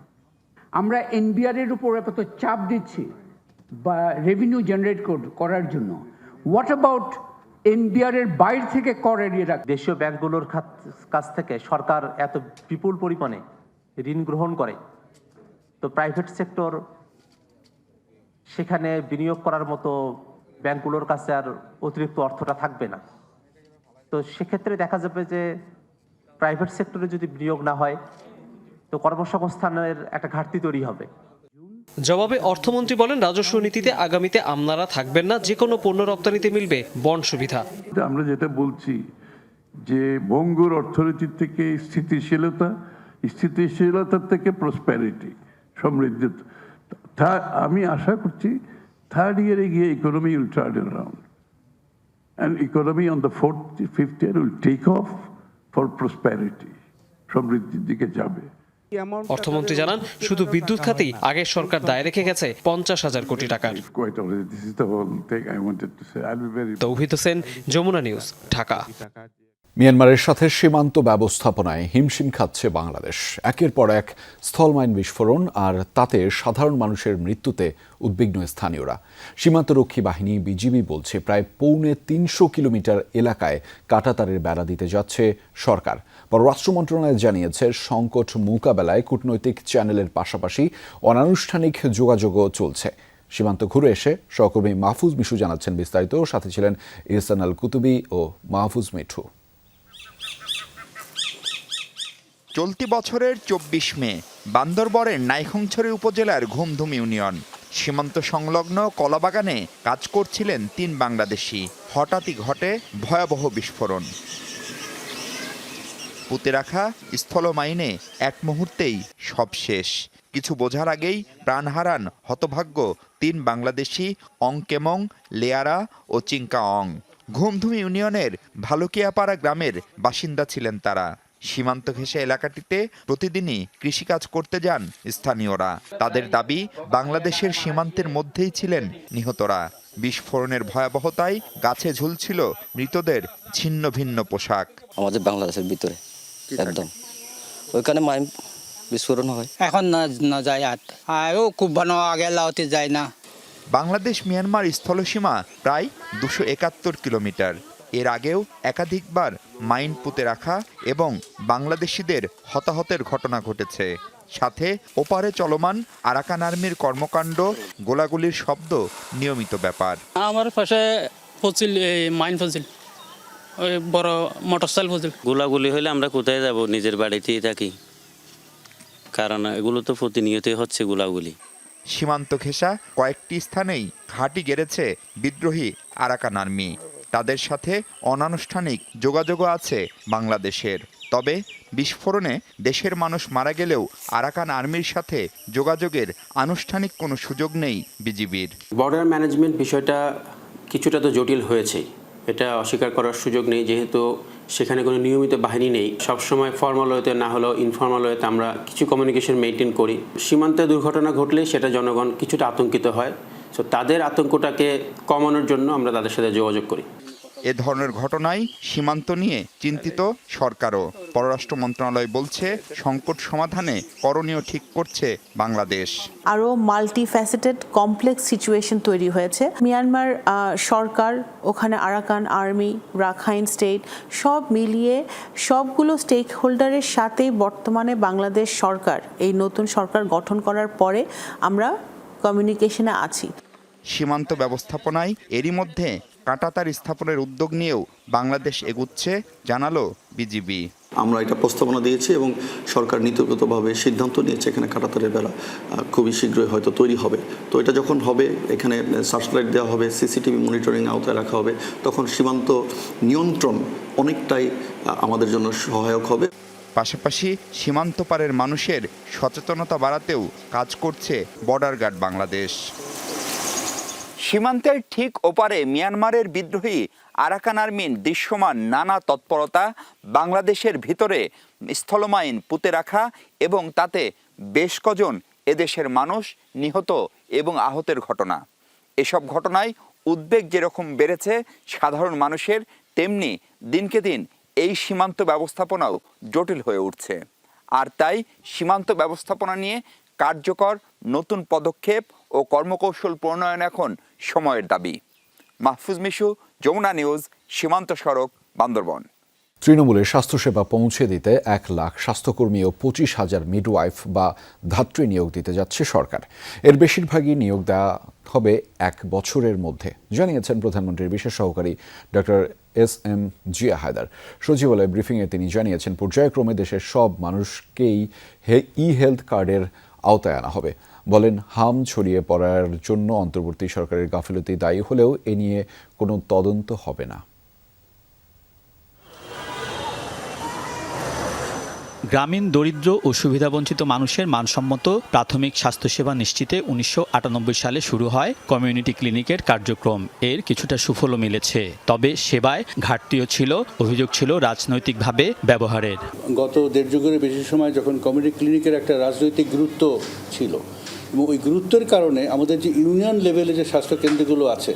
আমরা এনবিআর এর উপর এত চাপ দিচ্ছি বা রেভিনিউ জেনারেট করার জন্য। হোয়াট অ্যাবাউট এনবিআর এর বাইরে থেকে কর এড়িয়ে রাখা? দেশীয় ব্যাংকগুলোর কাছ থেকে সরকার এত বিপুল পরিমাণে ঋণ গ্রহণ করে, তো প্রাইভেট সেক্টর সেখানে বিনিয়োগ করার মতো ব্যাংকগুলোর কাছে আর অতিরিক্ত অর্থটা থাকবে না। তো সেক্ষেত্রে দেখা যাবে যে প্রাইভেট সেক্টরে যদি বিনিয়োগ না হয় তো কর্মসংস্থানের একটা ঘাটতি তৈরি হবে। জবাবে অর্থমন্ত্রী বলেন, রাজস্ব নীতিতে আগামীতে আমলারা থাকবেন না, যে কোনো পণ্য রপ্তানিতে মিলবে বন্ড সুবিধা। আমরা যেটা বলছি যে ভঙ্গুর অর্থনীতির থেকে স্থিতিশীলতার থেকে প্রসপ্যারিটি, সমৃদ্ধি। আমি আশা করছি থার্ড ইয়ারে গিয়ে economy will turn around and economy on the fifth year will take off for prosperity, সমৃদ্ধির দিকে যাবে। অর্থমন্ত্রী জানান, শুধু বিদ্যুৎ খাতেই আগের সরকার দায় রেখে গেছে 50,000 কোটি টাকার। তৌহিদ হোসেন, যমুনা নিউজ, ঢাকা। মিয়ানমারের সাথে সীমান্ত ব্যবস্থাপনায় হিমশিম খাচ্ছে বাংলাদেশ। একের পর এক স্থলমাইন বিস্ফোরণ আর তাতে সাধারণ মানুষের মৃত্যুতে উদ্বিগ্ন স্থানীয়রা। সীমান্তরক্ষী বাহিনী বিজিবি বলছে প্রায় 350 কিলোমিটার এলাকায় কাঁটাতারের বেড়া দিতে যাচ্ছে সরকার। পররাষ্ট্র মন্ত্রণালয় জানিয়েছে, সংকট মোকাবেলায় কূটনৈতিক চ্যানেলের পাশাপাশি অনানুষ্ঠানিক যোগাযোগও চলছে। সীমান্ত ঘুরে এসে সহকর্মী মাহফুজ মিশু জানাচ্ছেন বিস্তারিত। সাথে ছিলেন ইহসান আল কুতুবি ও মাহফুজ মিঠু। চলতি বছরের 24 মে বান্দরবনের নাইখংছড়ি উপজেলার ঘুমধুম ইউনিয়ন সীমান্ত সংলগ্ন কলাবাগানে কাজ করছিলেন 3 বাংলাদেশি। হঠাৎই ঘটে ভয়াবহ বিস্ফোরণ। পুঁতে রাখা স্থলমাইনে এক মুহূর্তেই সব শেষ। কিছু বোঝার আগেই প্রাণ হারান হতভাগ্য 3 বাংলাদেশি অং কেমং, লেয়ারা ও চিংকা অং। ঘুমধুম ইউনিয়নের ভালুকিয়াপাড়া গ্রামের বাসিন্দা ছিলেন তারা। সীমান্ত ঘেঁষে এলাকাটিতে প্রতিদিনই কৃষিকাজ করতে যান স্থানীয়রা। তাদের দাবি, বাংলাদেশের সীমান্তের মধ্যেই ছিলেন নিহতরা। বিস্ফোরণের ভয়াবহতায় গাছে ঝুলছিল মৃতদের ছিন্ন ভিন্ন পোশাক। আমাদের বাংলাদেশের ভিতরে একদম ওইখানে মাইন বিস্ফোরণ হয়। এখন না যায় আর খুব ভালো আগে লাউতে যায় না। বাংলাদেশ মিয়ানমার স্থলসীমা প্রায় 271 কিলোমিটার। এর আগেও একাধিকবার মাইন পুঁতে রাখা এবং বাংলাদেশিদের হতাহতের ঘটনা ঘটেছে। সাথে ওপারে চলমান আরাকান আর্মির কর্মকাণ্ড, গোলাগুলির শব্দ নিয়মিত ব্যাপার। আমার পাশে ফসিল মাইন ফসিল, ওই বড় মোটরসাইকেল ফসিল। গোলাগুলি হলে আমরা কোথায় যাব? নিজের বাড়িতেই থাকি, কারণ এগুলো তো প্রতিনিয়তই হচ্ছে গোলাগুলি। সীমান্ত ঘেঁষা কয়েকটি স্থানেই ঘাঁটি গেড়েছে বিদ্রোহী আরাকান আর্মি। তাদের সাথে অনানুষ্ঠানিক যোগাযোগও আছে বাংলাদেশের। তবে বিস্ফোরণে দেশের মানুষ মারা গেলেও আরাকান আর্মির সাথে যোগাযোগের আনুষ্ঠানিক কোনো সুযোগ নেই বিজিবির। বর্ডার ম্যানেজমেন্ট বিষয়টা কিছুটা তো জটিল হয়েছেই, এটা অস্বীকার করার সুযোগ নেই। যেহেতু সেখানে কোনো নিয়মিত বাহিনী নেই, সবসময় ফর্মাল ওয়েতে না হলেও ইনফর্মাল ওয়েতে আমরা কিছু কমিউনিকেশন মেনটেন করি। সীমান্তে দুর্ঘটনা ঘটলে সেটা জনগণ কিছুটা আতঙ্কিত হয়। সো তাদের আতঙ্কটাকে কমানোর জন্য আমরা তাদের সাথে যোগাযোগ করি। এ ধরনের ঘটনায় সীমান্ত নিয়ে চিন্তিত সরকারও। পররাষ্ট্র মন্ত্রণালয় বলছে, সংকট সমাধানে করণীয় ঠিক করছে বাংলাদেশ। আরও মাল্টিফ্যাসেটেড কমপ্লেক্স সিচুয়েশন তৈরি হয়েছে। মিয়ানমার সরকার, ওখানে আরাকান আর্মি, রাখাইন স্টেট, সব মিলিয়ে সবগুলো স্টেক হোল্ডারের সাথে বর্তমানে বাংলাদেশ সরকার, এই নতুন সরকার গঠন করার পরে আমরা কমিউনিকেশনে আছি। সীমান্ত ব্যবস্থাপনায় এরই মধ্যে কাঁটাতার স্থাপনের উদ্যোগ নিয়েও বাংলাদেশ এগুচ্ছে, জানালো বিজিবি। আমরা এটা প্রস্তাবনা দিয়েছি এবং সরকার নীতিগতভাবে সিদ্ধান্ত নিয়েছে এখানে কাঁটাতারের বেড়া খুবই শীঘ্রই হয়তো তৈরি হবে। তো এটা যখন হবে, এখানে সার্চলাইট দেওয়া হবে, সিসিটিভি মনিটরিং আওতায় রাখা হবে, তখন সীমান্ত নিয়ন্ত্রণ অনেকটাই আমাদের জন্য সহায়ক হবে। পাশাপাশি সীমান্ত পারের মানুষের সচেতনতা বাড়াতেও কাজ করছে বর্ডার গার্ড বাংলাদেশ। সীমান্তের ঠিক ওপারে মিয়ানমারের বিদ্রোহী আরাকান আর্মির দৃশ্যমান নানা তৎপরতা, বাংলাদেশের ভিতরে স্থলমাইন পুঁতে রাখা এবং তাতে বেশ কজন এদেশের মানুষ নিহত এবং আহতের ঘটনা। এসব ঘটনায় উদ্বেগ যেরকম বেড়েছে সাধারণ মানুষের, তেমনি দিনকে দিন এই সীমান্ত ব্যবস্থাপনাও জটিল হয়ে উঠছে। আর তাই সীমান্ত ব্যবস্থাপনা নিয়ে কার্যকর নতুন পদক্ষেপ ও কর্মকৌশল প্রণয়ন এখন সময়ের দাবি। মাহফুজ মিশু, যমুনা নিউজ, সীমান্ত সড়ক, বান্দরবন। তৃণমূলের স্বাস্থ্যসেবা পৌঁছে দিতে 1 লাখ স্বাস্থ্যকর্মী ও 25,000 মিডওয়াইফ বা ধাত্রী নিয়োগ দিতে যাচ্ছে সরকার। এর বেশিরভাগই নিয়োগ দেওয়া হবে 1 বছরের মধ্যে, জানিয়েছেন প্রধানমন্ত্রীর বিশেষ সহকারী ডক্টর এস.এম. জিয়া হায়দার। সচিবালয় ব্রিফিংয়ে তিনি জানিয়েছেন, পর্যায়ক্রমে দেশের সব মানুষকেই ই-হেলথ কার্ডের আওতায় আনা হবে। বলেন, হাম ছড়িয়ে পড়ার জন্য অন্তর্বর্তী সরকারের গাফিলতি দায়ী হলেও এ নিয়ে কোনো তদন্ত হবে না। গ্রামীণ দরিদ্র ও সুবিধাবঞ্চিত মানুষের মানসম্মত প্রাথমিক স্বাস্থ্যসেবা নিশ্চিতে 1998 সালে শুরু হয় কমিউনিটি ক্লিনিকের কার্যক্রম। এর কিছুটা সুফলও মিলেছে, তবে সেবায় ঘাটতিও ছিল, অভিযোগ ছিল রাজনৈতিকভাবে ব্যবহারের। গত 1.5 যুগের বেশি সময় যখন কমিউনিটি ক্লিনিকের একটা রাজনৈতিক গুরুত্ব ছিল এবং ওই গুরুত্বের কারণে আমাদের যে ইউনিয়ন লেভেলে যে স্বাস্থ্যকেন্দ্রগুলো আছে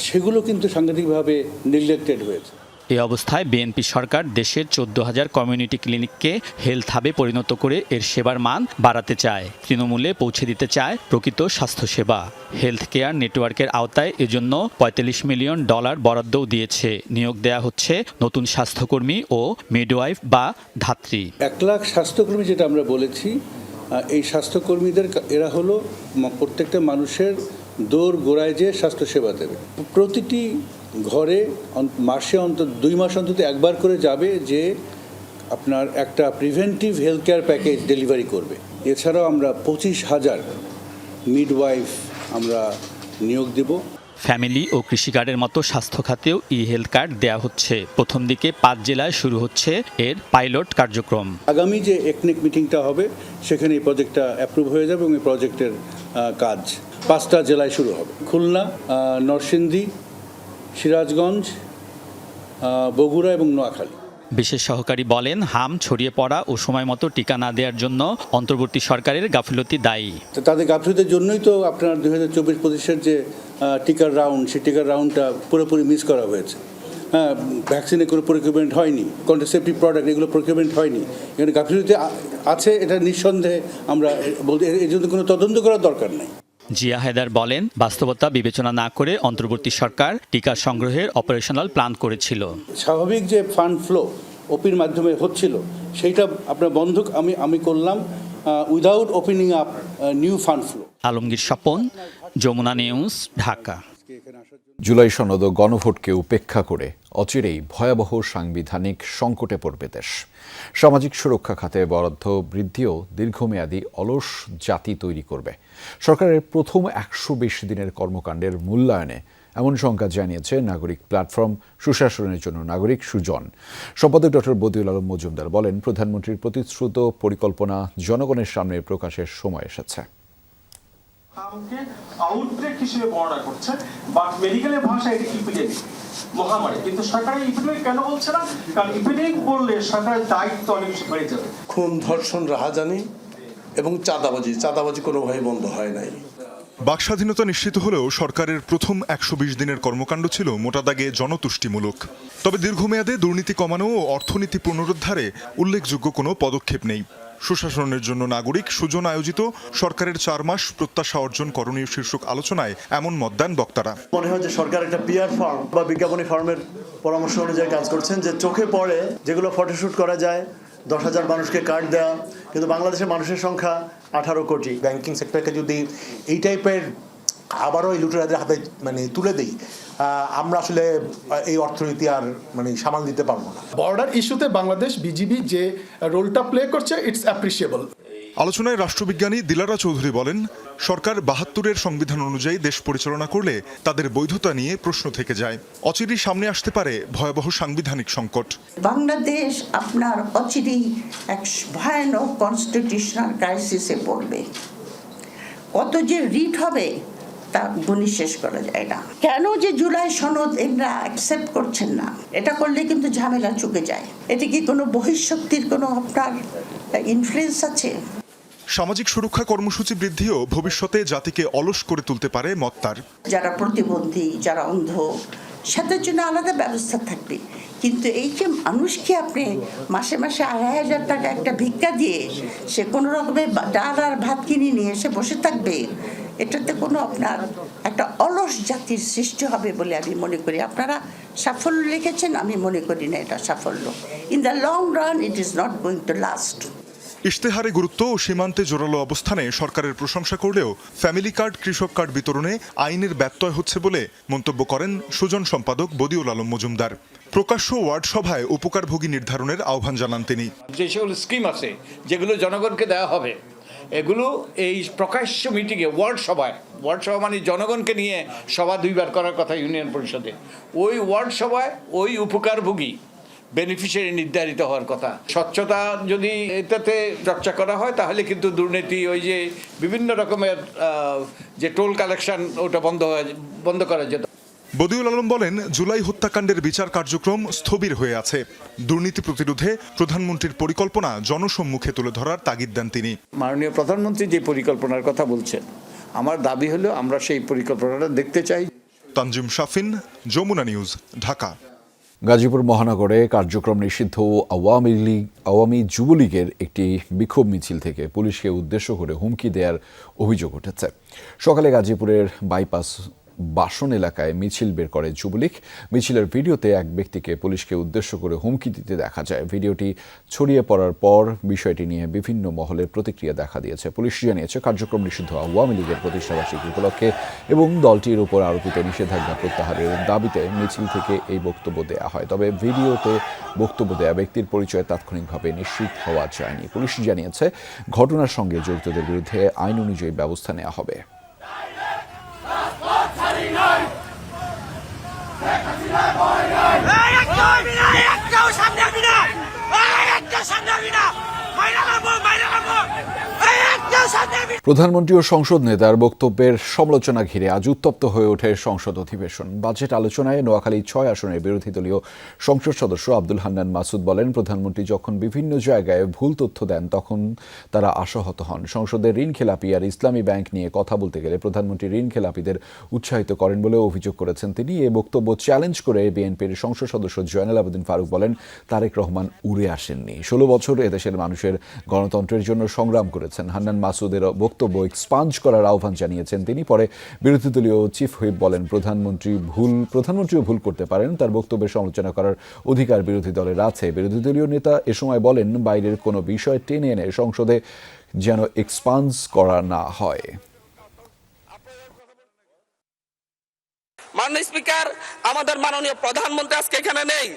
সেগুলো কিন্তু সাংঘাতিকভাবে নেগলেক্টেড হয়েছে। এই অবস্থায় বিএনপি সরকার দেশের 14,000 কমিউনিটি ক্লিনিককে হেলথ হাবে পরিণত করে এর সেবার মান বাড়াতে চায়, তৃণমূলে পৌঁছে দিতে চায় প্রকৃত স্বাস্থ্যসেবা। হেলথ কেয়ার নেটওয়ার্কের আওতায় এজন্য $45 মিলিয়ন বরাদ্দও দিয়েছে। নিয়োগ দেয়া হচ্ছে নতুন স্বাস্থ্যকর্মী ও মিডওয়াইফ বা ধাত্রী। 1 লাখ স্বাস্থ্যকর্মী যেটা আমরা বলেছি, এই স্বাস্থ্যকর্মীদের এরা হলো প্রত্যেকটা মানুষের দোর গোড়ায় যে স্বাস্থ্যসেবা দেবে। প্রতিটি ঘরে মাসে অন্তত 2 মাস অন্তত একবার করে যাবে, যে আপনার একটা preventive health care package delivery করবে। এছাড়াও আমরা 25,000 মিডওয়াইফ আমরা নিয়োগ দেব। ফ্যামিলি ও কৃষি কার্ডের মতো স্বাস্থ্য খাতেও ই-হেলথ কার্ড দেয়া হচ্ছে। প্রথম দিকে 5 জেলায় শুরু হচ্ছে এর পাইলট কার্যক্রম। আগামী যে একনেক মিটিংটা হবে সেখানে এই প্রজেক্টটা অ্যাপ্রুভ হয়ে যাবে এবং এই প্রজেক্টের কাজ 5টা জেলায় শুরু হবে: খুলনা, নরসিংদী, সিরাজগঞ্জ, বগুড়া এবং নোয়াখালী। বিশেষ সহকারী বলেন, হাম ছড়িয়ে পড়া ও সময় মতো টিকা না দেওয়ার জন্য অন্তর্বর্তী সরকারের গাফিলতি দায়ী। তাদের গাফিলতির জন্যই তো আপনার 2024-25-এর যে টিকার রাউন্ড, সেই টিকার রাউন্ডটা পুরোপুরি মিস করা হয়েছে। হ্যাঁ, ভ্যাকসিনের কোনো প্রকিউরমেন্ট হয়নি, কন্ট্রাসেপটিভ প্রোডাক্ট এগুলো প্রকিউরমেন্ট হয়নি। এখানে গাফিলতি আছে, এটা নিঃসন্দেহে আমরা বলতে, এর জন্য কোনো তদন্ত করার দরকার নেই। জিয়া হায়দার বলেন, বাস্তবতা বিবেচনা না করে অন্তর্বর্তী সরকার টিকা সংগ্রহের অপারেশনাল প্ল্যান করেছিল। স্বাভাবিক যে ফান্ড ফ্লো ওপির মাধ্যমে হচ্ছিল, সেইটা আপনার বন্ধ আমি করলাম without opening up new fund flow. Alamgir Swapan, Jamuna news, Dhaka. জুলাই সনদ ও গণভোটকে উপেক্ষা করে অচিরেই ভয়াবহ সাংবিধানিক সংকটে পড়বে দেশ। সামাজিক সুরক্ষা খাতে বরাদ্দ বৃদ্ধিও দীর্ঘমেয়াদী অলস জাতি তৈরি করবে। সরকারের প্রথম 120 দিনের কর্মকাণ্ডের মূল্যায়নে এমন শঙ্কা জানিয়েছে নাগরিক প্ল্যাটফর্ম সুশাসনের জন্য নাগরিক সুজন। সম্পাদক ডক্টর বদিউল আলম মজুমদার বলেন, প্রধানমন্ত্রীর প্রতিশ্রুত পরিকল্পনা জনগণের সামনে প্রকাশের সময় এসেছে। আউটব্রেক হিসেবে বর্ণনা করছে, বাট মেডিকেলের ভাষায় এটা ইপিডেমিক, মহামারী। কিন্তু সরকার ইপিডেমিক কেন বলছে না? কারণ ইপিডেমিক বললে সরকারের দায়িত্ব অনেক বেশি বেড়ে যাবে। খুন, ধর্ষণ, রাহাজানি এবং চাঁদাবাজি কোনোভাবেই বন্ধ হয় নাই। বাকস্বাধীনতা নিশ্চিত হলেও সরকারের প্রথম 120 দিনের কর্মকাণ্ড ছিল মোটা দাগে জনতুষ্টিমূলক। তবে দীর্ঘমেয়াদে দুর্নীতি কমানো ও অর্থনীতি পুনরুদ্ধারে উল্লেখযোগ্য কোনো পদক্ষেপ নেই। সুশাসনের জন্য নাগরিক সুজন আয়োজিত সরকারের 4 মাস প্রত্যাশা অর্জন করণীয় শীর্ষক আলোচনায় এমন মত দেন বক্তারা। মনে হয় যে সরকার একটা পিআর ফার্ম বা বিজ্ঞাপনী ফার্মের পরামর্শ অনুযায়ী কাজ করছেন, যে চোখে পড়ে যেগুলো ফটোশুট করা যায়, 10,000 মানুষকে কার্ড দেওয়া, কিন্তু বাংলাদেশের মানুষের সংখ্যা 18 কোটি। ব্যাংকিং সেক্টরকে যদি এই টাইপের আবারও এই লুটেরাদের হাতে তুলে দেই, আমরা আসলে এই অর্থনীতি আর সামাল দিতে পারবো না। বর্ডার ইস্যুতে বাংলাদেশ বিজিবি যে রোলটা প্লে করছে, ইটস অ্যাপ্রিসিয়েবল। আলোচনায় রাষ্ট্রবিজ্ঞানী দিলারা চৌধুরী বলেন, সরকার ৭২-এর সংবিধান অনুযায়ী দেশ পরিচালনা করলে তাদের বৈধতা নিয়ে প্রশ্ন থেকে যায়। অচিরেই সামনে আসতে পারে ভয়াবহ সাংবিধানিক সংকট। বাংলাদেশ আপনার অচিরেই এক ভয়ানক কনস্টিটিউশনাল ক্রাইসিসে পড়বে। কত যে রিট হবে তা গুণী শেষ করা যায় না। কেন যে জুলাই সনদ এরা অ্যাকসেপ্ট করছেন না, এটা করলে কিন্তু ঝামেলা চুকে যায়। এটা কি কোনো বহিঃশক্তির কোনো আপনার ইনফ্লুয়েন্স আছে? সামাজিক সুরক্ষা কর্মসূচি বৃদ্ধিও ভবিষ্যতে জাতিকে অলস করে তুলতে পারে মত তার। যারা প্রতিবন্ধী, যারা অন্ধ, সেটার জন্য আলাদা ব্যবস্থা থাকবে। কিন্তু এই যে মানুষকে আপনি মাসে মাসে ২৫০০ টাকা একটা ভিক্ষা দিয়ে সে কোনো রকমের ডাল আর ভাত কিনে নিয়ে এসে বসে থাকবে, এটাতে কোনো আপনার একটা অলস জাতির সৃষ্টি হবে বলে আমি মনে করি। আপনারা সাফল্য লিখেছেন, আমি মনে করি না এটা সাফল্য। In the long run it is not going to last. ইশতেহারে গুরুত্ব ও সীমান্তে জোরালো অবস্থানে সরকারের প্রশংসা করলেও ফ্যামিলি কার্ড, কৃষক কার্ড বিতরণে আইনের ব্যত্যয় হচ্ছে বলে মন্তব্য করেন সুজন সম্পাদক বদিউল আলম মজুমদার। প্রকাশ্য ওয়ার্ড সভায় উপকারভোগী নির্ধারণের আহ্বান জানান তিনি। যে সকল স্কিম আছে যেগুলো জনগণকে দেওয়া হবে, এগুলো এই প্রকাশ্য মিটিংয়ে ওয়ার্ড সভা মানে জনগণকে নিয়ে সভা 2বার করার কথা ইউনিয়ন পরিষদে, ওই ওয়ার্ড সভায় ওই উপকারভোগী বেনিফিশিয়ারি নির্ধারিত হওয়ার কথা। স্বচ্ছতা যদি এটাতে চর্চা করা হয় তাহলে কিন্তু দুর্নীতি, ওই যে বিভিন্ন রকমের যে টোল কালেকশন, ওটা বন্ধ করা যেত। বদিউল আলম বলেন, জুলাই হত্যাকাণ্ডের বিচার কার্যক্রম স্থবির হয়ে আছে। দুর্নীতি প্রতিরোধে প্রধানমন্ত্রীর পরিকল্পনা জনসম্মুখে তুলে ধরার তাগিদ দেন তিনি। মাননীয় প্রধানমন্ত্রী যে পরিকল্পনার কথা বলছেন, আমার দাবি হলো আমরা সেই পরিকল্পনাটা দেখতে চাই। তানজিম শাফিন, যমুনা নিউজ, ঢাকা। গাজীপুর মহানগরে কার্যক্রম নিষিদ্ধ আওয়ামী যুবলীগের একটি বিক্ষোভ মিছিল থেকে পুলিশকে উদ্দেশ্য করে হুমকি দেওয়ার অভিযোগ উঠেছে। সকালে গাজীপুরের বাইপাস বাসন এলাকায় মিছিল বের করে যুবলীগ। মিছিলের ভিডিওতে এক ব্যক্তিকে পুলিশকে উদ্দেশ্য করে হুমকি দিতে দেখা যায়। ভিডিওটি ছড়িয়ে পড়ার পর বিষয়টি নিয়ে বিভিন্ন মহলের প্রতিক্রিয়া দেখা দিয়েছে। পুলিশ জানিয়েছে, কার্যক্রম নিষিদ্ধ আওয়ামী লীগের প্রতিষ্ঠাবার্ষিকী উপলক্ষে এবং দলটির উপর আরোপিত নিষেধাজ্ঞা প্রত্যাহারের দাবিতে মিছিল থেকে এই বক্তব্য দেওয়া হয়। তবে ভিডিওতে বক্তব্য দেওয়া ব্যক্তির পরিচয় তাৎক্ষণিকভাবে নিশ্চিত হওয়া যায়নি। পুলিশ জানিয়েছে, ঘটনার সঙ্গে জড়িতদের বিরুদ্ধে আইন অনুযায়ী ব্যবস্থা নেওয়া হবে। প্রধানমন্ত্রী ও সংসদ নেতার বক্তব্যের সমালোচনা ঘিরে আজ উত্তপ্ত হয়ে ওঠে সংসদ অধিবেশন। বাজেট আলোচনায় নোয়াখালী 6 আসনের বিরোধী দলীয় সংসদ সদস্য আব্দুল হান্নান মাসুদ বলেন, প্রধানমন্ত্রী যখন বিভিন্ন জায়গায় ভুল তথ্য দেন তখন তারা আশাহত হন। সংসদের ঋণ খেলাপি আর ইসলামী ব্যাংক নিয়ে কথা বলতে গেলে প্রধানমন্ত্রী ঋণ খেলাপিদের উৎসাহিত করেন বলে অভিযোগ করেছেন তিনি। এই বক্তব্য চ্যালেঞ্জ করে বিএনপির সংসদ সদস্য জয়নাল আবেদিন ফারুক বলেন, তারেক রহমান উড়ে আসেননি। 16 বছর এদেশের মানুষের গণতন্ত্রের জন্য সংগ্রাম করেছেন। হান্নান মাসুদের বক্তব্য এক্সপাঞ্জ করার আহ্বান জানিয়েছেন তিনি। পরে বিরোধী দলীয় চিফ হুইপ বলেন, প্রধানমন্ত্রীও ভুল করতে পারেন, তার বক্তব্যের সমালোচনা করার অধিকার বিরোধী দলের আছে। বিরোধী দলীয় নেতা এ সময় বলেন, বাইরের কোনো বিষয় টেনে এনে সংসদে যেন এক্সপাঞ্জ করা না হয়। মাননীয় স্পিকার, আমাদের মাননীয় প্রধানমন্ত্রী আজকে এখানে নেই।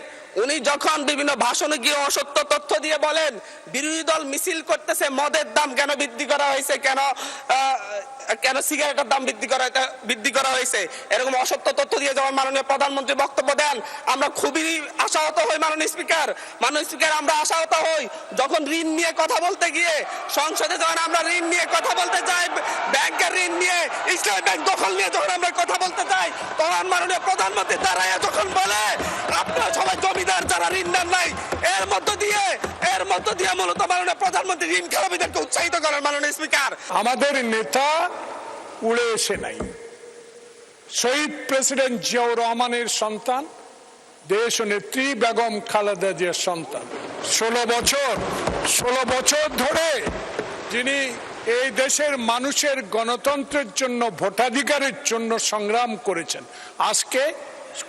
উনি যখন বিভিন্ন ভাষণে গিয়ে অসত্য তথ্য দিয়ে বলেন বিরোধী দল মিছিল করতেছে, মদের দাম কেন বৃদ্ধি করা হয়েছে, কেন সিগারেটের দাম বৃদ্ধি করা হয়েছে, এরকম অসত্য তথ্য দিয়ে যখন মাননীয় প্রধানমন্ত্রী বক্তব্য দেন, আমরা খুবই আশাহত হই। মাননীয় স্পিকার, আমরা আশাহত হই যখন ঋণ নিয়ে কথা বলতে গিয়ে সংসদে যখন আমরা ঋণ নিয়ে কথা বলতে যাই, ব্যাংকের ঋণ নিয়ে, ইসলামী ব্যাংক দখল নিয়ে যখন আমরা কথা বলতে চাই, তখন মাননীয় প্রধানমন্ত্রী দাঁড়ায় যখন বলে আপনারা সবাই জমিদার, যারা ঋণ দেন নাই, এর মধ্য দিয়ে মূলত মাননীয় প্রধানমন্ত্রী ঋণ খেলাপিদেরকে উৎসাহিত করেন। মাননীয় স্পিকার, আমাদের নেতা উড়ে এসে নাই। শহীদ প্রেসিডেন্ট জিয়াউর রহমানের সন্তান, দেশ নেত্রী বেগম খালেদা জিয়ার সন্তান। 16 বছর ধরে যিনি এই দেশের মানুষের গণতন্ত্রের জন্য, ভোটাধিকারের জন্য সংগ্রাম করেছেন, আজকে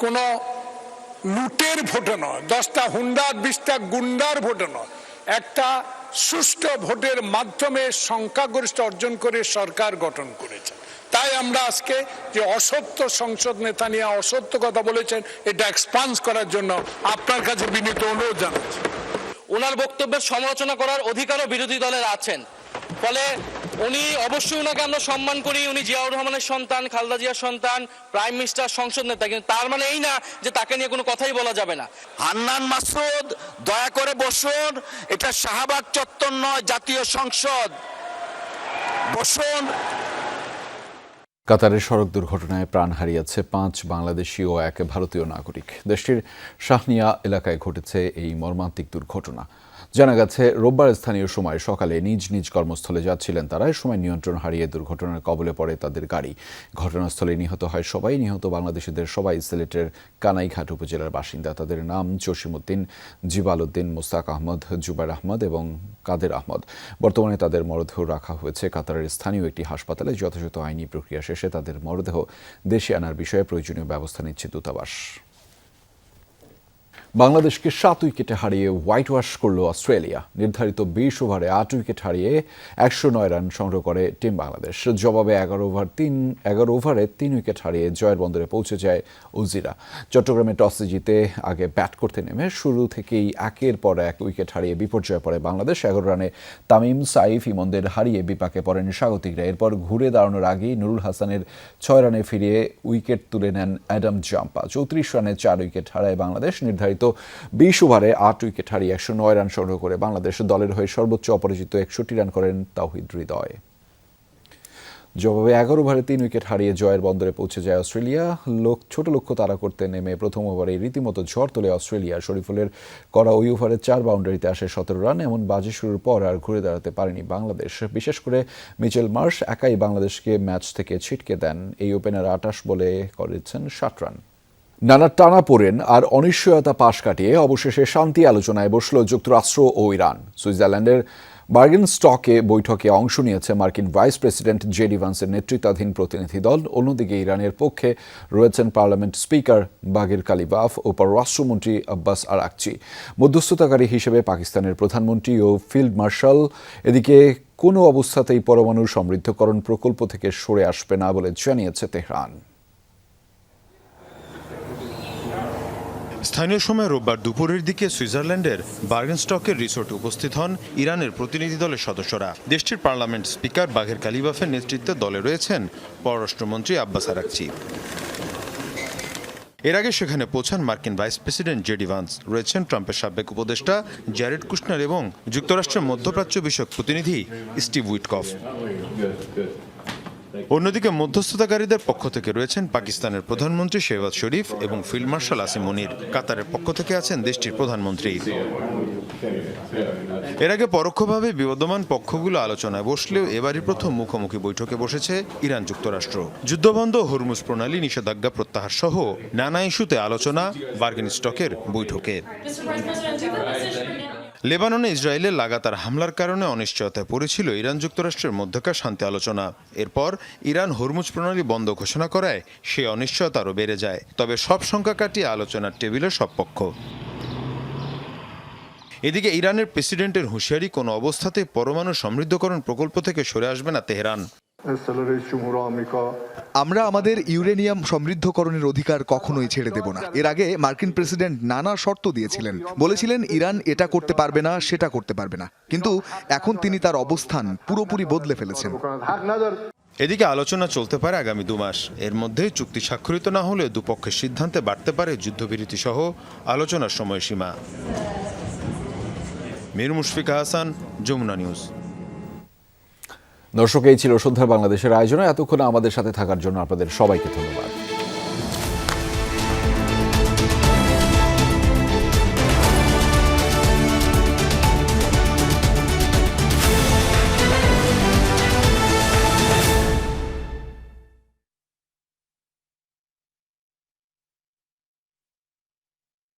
কোনো লুটের ভোটে নয়, 10টা হুন্ডার 20টা গুন্ডার ভোটে নয়, একটা সুষ্ঠু ভোটের মাধ্যমে সংখ্যাগরিষ্ঠ অর্জন করে সরকার গঠন করেছেন। তাই আমরা আজকে যে অসত্য সংসদ নেতা নিয়ে অসত্য কথা বলেছেন, এটা এক্সপান্স করার জন্য আপনার কাছে বিনীত অনুরোধ জানাচ্ছি। ওনার বক্তব্যের সমালোচনা করার অধিকারও বিরোধী দলের আছেন। ফলে উনি অবশ্যই ওনাকে আমরা সম্মান করি, উনি জিয়াউর রহমানের সন্তান, খালেদা জিয়ার সন্তান, প্রাইম মিনিস্টার, সংসদ নেতা, কিন্তু তার মানে এই না যে তাকে নিয়ে কোনো কথাই বলা যাবে না। হান্নান মাসুদ, দয়া করে বসুন, এটা শাহবাগ চত্বর নয়, জাতীয় সংসদ, বসুন। কাতারের সড়ক দুর্ঘটনায় প্রাণ হারিয়েছে 5 বাংলাদেশি ও 1 ভারতীয় নাগরিক। দেশটির শাহনিয়া এলাকায় ঘটেছে এই মর্মান্তিক দুর্ঘটনা। জানা গেছে রোববার স্থানীয় সময় সকালে নিজ নিজ কর্মস্থলে যাচ্ছিলেন তারা। এই সময় নিয়ন্ত্রণ হারিয়ে দুর্ঘটনার কবলে পড়ে তাদের গাড়ি। ঘটনাস্থলে নিহত হয় সবাই। নিহত বাংলাদেশিদের সবাই সিলেটের কানাইঘাট উপজেলার বাসিন্দা। তাদের নাম জসিমউদ্দিন, জিবাল উদ্দিন, মুস্তাক আহমদ, জুবাইর আহমদ এবং কাদের আহমদ। বর্তমানে তাদের মরদেহ রাখা হয়েছে কাতারের স্থানীয় একটি হাসপাতালে। যথাযথ আইনি প্রক্রিয়া শেষে তাদের মরদেহ দেশে আনার বিষয়ে প্রয়োজনীয় ব্যবস্থা নিচ্ছে দূতাবাস। বাংলাদেশকে 7 উইকেটে হারিয়ে হোয়াইট ওয়াশ করল অস্ট্রেলিয়া। নির্ধারিত 20 ওভারে 8 উইকেট হারিয়ে 109 রান সংগ্রহ করে টিম বাংলাদেশ। জবাবে 11 ওভারে 3 উইকেট হারিয়ে জয়ের বন্দরে পৌঁছে যায় উজিরা। চট্টগ্রামে টসে জিতে আগে ব্যাট করতে নেমে শুরু থেকেই একের পর এক উইকেট হারিয়ে বিপর্যয়ে পড়ে বাংলাদেশ। 11 রানে তামিম, সাইফ, ইমনদের হারিয়ে বিপাকে পড়েন স্বাগতিকরা। এরপর ঘুরে দাঁড়ানোর আগেই নুরুল হাসানের 6 রানে ফিরিয়ে উইকেট তুলে নেন অ্যাডাম জাম্পা। 34 রানে 4 উইকেট হারায় বাংলাদেশ। নির্ধারিত 20 ওভারে 8 উইকেট হারিয়ে 109 রান সংগ্রহ করে বাংলাদেশ। দলের হয়ে সর্বোচ্চ অপরাজিত 61 রান করেন তাওহিদ হৃদয়। জবাবে 11 ওভারে 3 উইকেট হারিয়ে জয়ের বন্দরে পৌঁছে যায় অস্ট্রেলিয়া। ছোট লক্ষ্য তাড়া করতে নেমে প্রথম ওভারে রীতিমতো ঝড় তোলে অস্ট্রেলিয়া। শরীফুলের করা ওই ওভারে 4 বাউন্ডারিতে আসে 17 রান। এমন বাজে শুরুর পর আর ঘুরে দাঁড়াতে পারেনি বাংলাদেশ। বিশেষ করে মিচেল মার্শ একাই বাংলাদেশকে ম্যাচ থেকে ছিটকে দেন। এই ওপেনার 28 বলে করেছেন 60 রান। নানা টানাপোড়েন আর অনিশ্চয়তা পাশ কাটিয়ে অবশেষে শান্তি আলোচনায় বসল যুক্তরাষ্ট্র ও ইরান। সুইজারল্যান্ডের বার্গেনস্টকে বৈঠকে অংশ নিয়েছে মার্কিন ভাইস প্রেসিডেন্ট জেডি ভান্সের নেতৃত্বাধীন প্রতিনিধি দল। অন্যদিকে ইরানের পক্ষে রয়েছেন পার্লামেন্ট স্পিকার বাগের কালিবাফ ও পররাষ্ট্রমন্ত্রী আব্বাস আরাকচি। মধ্যস্থতাকারী হিসেবে পাকিস্তানের প্রধানমন্ত্রী ও ফিল্ড মার্শাল। এদিকে কোনো অবস্থাতেই পরমাণু সমৃদ্ধকরণ প্রকল্প থেকে সরে আসবে না বলে জানিয়েছে তেহরান। স্থানীয় সময় রোববার দুপুরের দিকে সুইজারল্যান্ডের বার্গেনস্টকের রিসোর্টে উপস্থিত হন ইরানের প্রতিনিধি দলের সদস্যরা। দেশটির পার্লামেন্ট স্পিকার বাঘের কালিবাফের নেতৃত্বে দলে রয়েছেন পররাষ্ট্রমন্ত্রী আব্বাস আরাকচি। এর আগে সেখানে পৌঁছান মার্কিন ভাইস প্রেসিডেন্ট জেডি ভান্স, রয়েছেন ট্রাম্পের সাবেক উপদেষ্টা জ্যারেড কুশনার এবং যুক্তরাষ্ট্রের মধ্যপ্রাচ্য বিষয়ক প্রতিনিধি স্টিভ উইটকফ। অন্যদিকে মধ্যস্থতাকারীদের পক্ষ থেকে রয়েছেন পাকিস্তানের প্রধানমন্ত্রী শেহবাজ শরীফ এবং ফিল্ড মার্শাল আসিম মুনির। কাতারের পক্ষ থেকে আছেন দেশটির প্রধানমন্ত্রী। এর আগে পরোক্ষভাবে বিবদমান পক্ষগুলো আলোচনায় বসলেও এবারই প্রথম মুখোমুখি বৈঠকে বসেছে ইরান যুক্তরাষ্ট্র। যুদ্ধবন্ধ, হরমুজ প্রণালী নিষেধাজ্ঞা প্রত্যাহার সহ নানা ইস্যুতে আলোচনা বার্গেনস্টকের বৈঠকে। লেবাননে ইসরায়েলের লাগাতার হামলার কারণে অনিশ্চয়তায় পড়েছিল ইরান যুক্তরাষ্ট্রের মধ্যকার শান্তি আলোচনা। এরপর ইরান হরমুজ প্রণালী বন্ধ ঘোষণা করায় সেই অনিশ্চয়তা আরও বেড়ে যায়। তবে সব শঙ্কা কাটিয়ে আলোচনার টেবিলে সব পক্ষ। এদিকে ইরানের প্রেসিডেন্টের হুঁশিয়ারি, কোনো অবস্থাতে পরমাণু সমৃদ্ধকরণ প্রকল্প থেকে সরে আসবে না তেহরান। আমরা আমাদের ইউরেনিয়াম সমৃদ্ধকরণের অধিকার কখনোই ছেড়ে দেব না। এর আগে মার্কিন প্রেসিডেন্ট নানা শর্ত দিয়েছিলেন, বলেছিলেন ইরান এটা করতে পারবে না, সেটা করতে পারবে না, কিন্তু এখন তিনি তার অবস্থান পুরোপুরি বদলে ফেলেছেন। এদিকে আলোচনা চলতে পারে আগামী 2 মাস। এর মধ্যে চুক্তি স্বাক্ষরিত না হলে দুপক্ষের সিদ্ধান্তে বাড়তে পারে যুদ্ধবিরতি সহ আলোচনার সময়সীমা। মীর মুশফিকা হাসান, যমুনা নিউজ। দর্শক, এই ছিল সন্ধ্যার বাংলাদেশের আয়োজনে। এতক্ষণ আমাদের সাথে থাকার জন্য আপনাদের সবাইকে ধন্যবাদ।